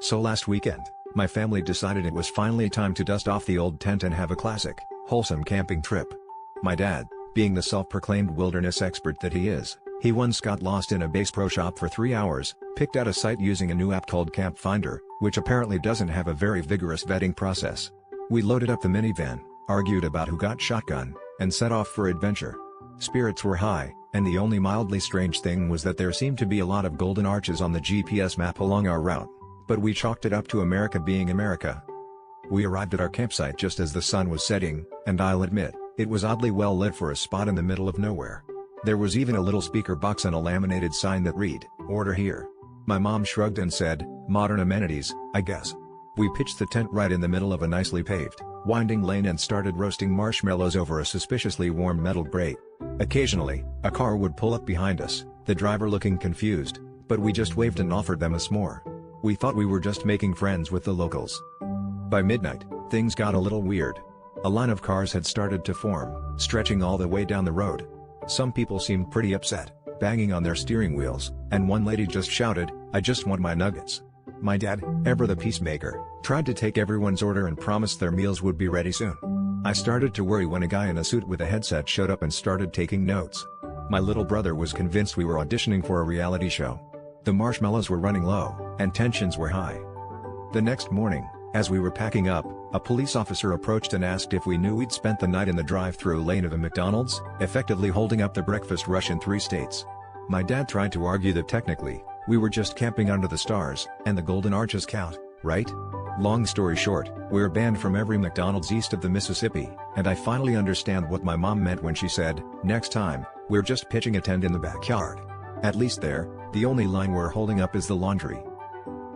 So last weekend, my family decided it was finally time to dust off the old tent and have a classic, wholesome camping trip. My dad, being the self-proclaimed wilderness expert that he is, he once got lost in a Bass Pro Shop for 3 hours, picked out a site using a new app called Camp Finder, which apparently doesn't have a very vigorous vetting process. We loaded up the minivan, argued about who got shotgun, and set off for adventure. Spirits were high, and the only mildly strange thing was that there seemed to be a lot of golden arches on the GPS map along our route. But we chalked it up to America being America. We arrived at our campsite just as the sun was setting, and I'll admit, it was oddly well lit for a spot in the middle of nowhere. There was even a little speaker box and a laminated sign that read, "Order here." My mom shrugged and said, "Modern amenities, I guess." We pitched the tent right in the middle of a nicely paved, winding lane and started roasting marshmallows over a suspiciously warm metal grate. Occasionally, a car would pull up behind us, the driver looking confused, but we just waved and offered them a s'more. We thought we were just making friends with the locals. By midnight, things got a little weird. A line of cars had started to form, stretching all the way down the road. Some people seemed pretty upset, banging on their steering wheels, and one lady just shouted, "I just want my nuggets." My dad, ever the peacemaker, tried to take everyone's order and promised their meals would be ready soon. I started to worry when a guy in a suit with a headset showed up and started taking notes. My little brother was convinced we were auditioning for a reality show. The marshmallows were running low, and tensions were high. The next morning, as we were packing up, a police officer approached and asked if we knew we'd spent the night in the drive-thru lane of a McDonald's, effectively holding up the breakfast rush in 3 states. My dad tried to argue that technically, we were just camping under the stars, and the golden arches count, right? Long story short, we're banned from every McDonald's east of the Mississippi, and I finally understand what my mom meant when she said, "Next time, we're just pitching a tent in the backyard." At least there, the only line we're holding up is the laundry.